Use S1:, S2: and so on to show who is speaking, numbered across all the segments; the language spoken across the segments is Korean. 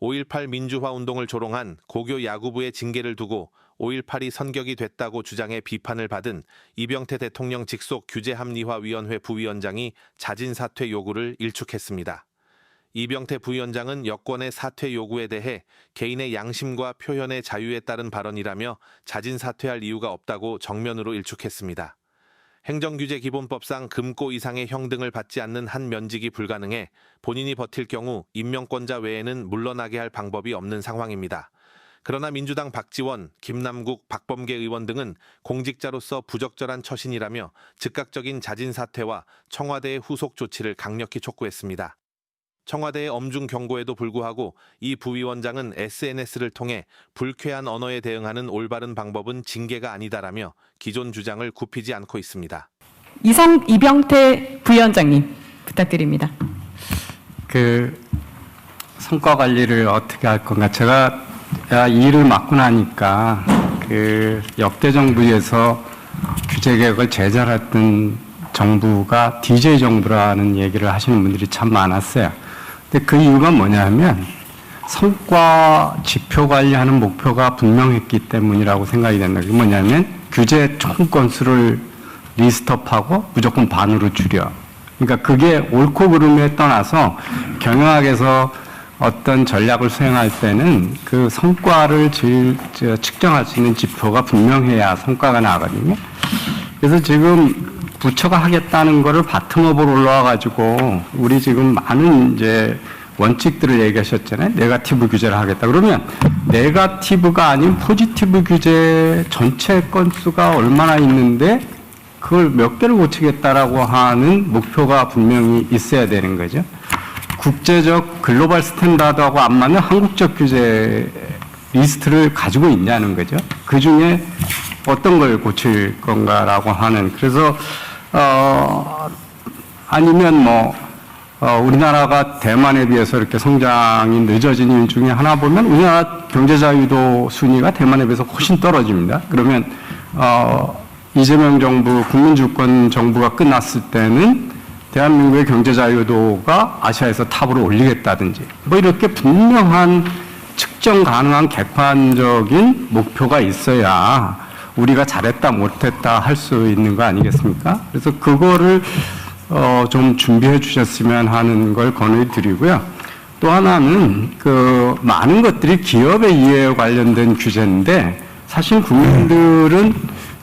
S1: 5.18 민주화 운동을 조롱한 고교 야구부의 징계를 두고 5.18이 선격이 됐다고 주장해 비판을 받은 이병태 대통령 직속 규제합리화위원회 부위원장이 자진 사퇴 요구를 일축했습니다. 이병태 부위원장은 여권의 사퇴 요구에 대해 개인의 양심과 표현의 자유에 따른 발언이라며 자진 사퇴할 이유가 없다고 정면으로 일축했습니다. 행정규제기본법상 금고 이상의 형 등을 받지 않는 한 면직이 불가능해 본인이 버틸 경우 임명권자 외에는 물러나게 할 방법이 없는 상황입니다. 그러나 민주당 박지원, 김남국, 박범계 의원 등은 공직자로서 부적절한 처신이라며 즉각적인 자진 사퇴와 청와대의 후속 조치를 강력히 촉구했습니다. 청와대의 엄중 경고에도 불구하고 이 부위원장은 SNS를 통해 불쾌한 언어에 대응하는 올바른 방법은 징계가 아니다라며 기존 주장을 굽히지 않고 있습니다.
S2: 이상 이병태 부위원장님 부탁드립니다.
S3: 성과 관리를 어떻게 할 건가? 제가 이 일을 맡고 나니까 역대 정부에서 규제 개혁을 제잘했던 정부가 DJ 정부라는 얘기를 하시는 분들이 참 많았어요. 근데 그 이유가 뭐냐 하면 성과 지표 관리하는 목표가 분명했기 때문이라고 생각이 된다. 그게 뭐냐면 규제 총 건수를 리스트업하고 무조건 반으로 줄여. 그러니까 그게 옳고 그름에 떠나서 경영학에서 어떤 전략을 수행할 때는 그 성과를 측정할 수 있는 지표가 분명해야 성과가 나거든요. 그래서 지금 부처가 하겠다는 거를 바텀업으로 올라와가지고 우리 지금 많은 이제 원칙들을 얘기하셨잖아요. 네거티브 규제를 하겠다. 그러면 네거티브가 아닌 포지티브 규제 전체 건수가 얼마나 있는데 그걸 몇 개를 고치겠다라고 하는 목표가 분명히 있어야 되는 거죠. 국제적 글로벌 스탠다드하고 안 맞는 한국적 규제 리스트를 가지고 있냐는 거죠. 그 중에 어떤 걸 고칠 건가라고 하는. 그래서 아니면 우리나라가 대만에 비해서 이렇게 성장이 늦어진 이유 중에 하나 보면 우리나라 경제자유도 순위가 대만에 비해서 훨씬 떨어집니다. 그러면 이재명 정부, 국민주권 정부가 끝났을 때는 대한민국의 경제자유도가 아시아에서 탑으로 올리겠다든지 이렇게 분명한 측정 가능한 객관적인 목표가 있어야 우리가 잘했다 못했다 할 수 있는 거 아니겠습니까? 그래서 그거를 좀 준비해 주셨으면 하는 걸 권유드리고요. 또 하나는 많은 것들이 기업의 이해에 관련된 규제인데 사실 국민들은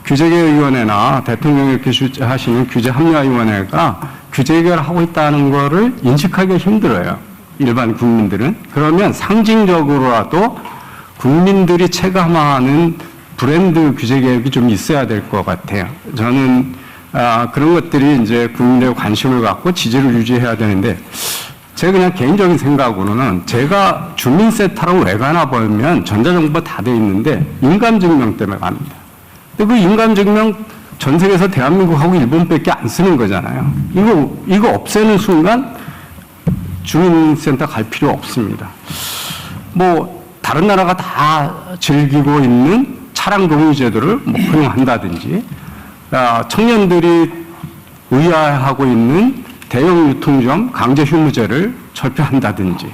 S3: 규제개혁위원회나 대통령이 이렇게 하시는 규제합리화위원회가 규제개혁을 하고 있다는 거를 인식하기가 힘들어요. 일반 국민들은. 그러면 상징적으로라도 국민들이 체감하는 브랜드 규제개혁이 좀 있어야 될 것 같아요. 저는 그런 것들이 이제 국민들의 관심을 갖고 지지를 유지해야 되는데 제가 그냥 개인적인 생각으로는 제가 주민센터라고 왜 가나 보면 전자정보가 다 돼 있는데 인감증명 때문에 갑니다. 근데 그 인감증명 전 세계에서 대한민국하고 일본밖에 안 쓰는 거잖아요. 이거 없애는 순간 주민센터 갈 필요 없습니다. 다른 나라가 다 즐기고 있는 차량 공유 제도를 허용한다든지, 청년들이 의아해하고 있는 대형 유통점 강제 휴무제를 철폐한다든지.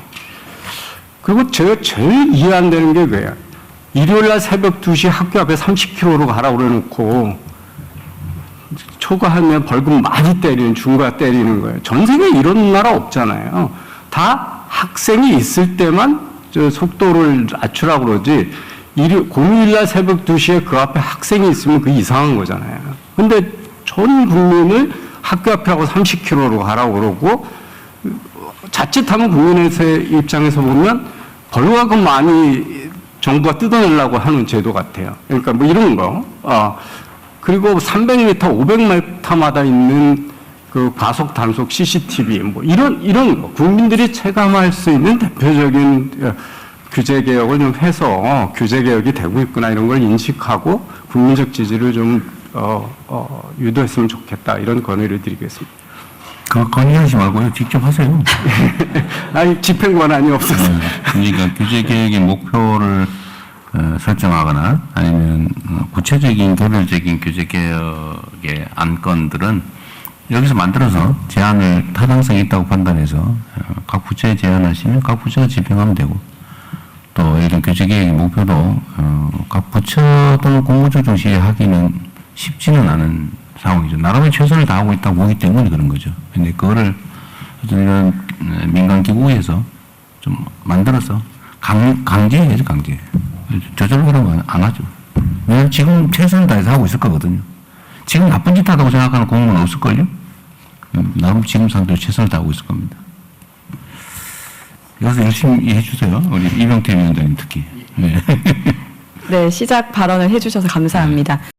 S3: 그리고 제가 제일 이해 안 되는 게 그거예요. 일요일날 새벽 2시 학교 앞에 30km로 가라고 그래놓고 초과하면 벌금 많이 때리는, 중과 때리는 거예요. 전 세계에 이런 나라 없잖아요. 다 학생이 있을 때만 속도를 낮추라고 그러지 공휴일날 새벽 2시에 그 앞에 학생이 있으면 그게 이상한 거잖아요. 근데 전 국민을 학교 앞에 하고 30km로 가라고 그러고 자칫하면 국민의 입장에서 보면 벌금 많이 정부가 뜯어내려고 하는 제도 같아요. 그러니까 이런 거. 그리고 300m, 500m마다 있는 과속 단속 CCTV 이런 거 국민들이 체감할 수 있는 대표적인 규제 개혁을 좀 해서 규제 개혁이 되고 있구나 이런 걸 인식하고 국민적 지지를 좀 유도했으면 좋겠다 이런 건의를 드리겠습니다.
S4: 건의하지 말고요. 직접 하세요.
S3: 아니 집행 권한이 없어서.
S4: 그러니까 규제 개혁의 목표를 설정하거나 아니면 구체적인 개별적인 규제 개혁의 안건들은 여기서 만들어서 제안을 타당성이 있다고 판단해서 각 부처에 제안하시면 각 부처가 집행하면 되고 또 이런 교체 계획의 목표도 각 부처 또는 공무조 시에 하기는 쉽지는 않은 상황이죠. 나름의 최선을 다하고 있다고 보기 때문에 그런 거죠. 근데 그거를 어떤 이런 민간 기구에서 좀 만들어서 강제해야죠, 강제. 저절로 그러면 안 하죠. 왜냐면 지금 최선을 다해서 하고 있을 거거든요. 지금 나쁜 짓 하다고 생각하는 공무원 없을걸요? 나름 지금 상태로 최선을 다하고 있을 겁니다. 그래서 열심히 해주세요. 우리 이병태 위원장님 특히. 네.
S2: 네, 시작 발언을 해주셔서 감사합니다.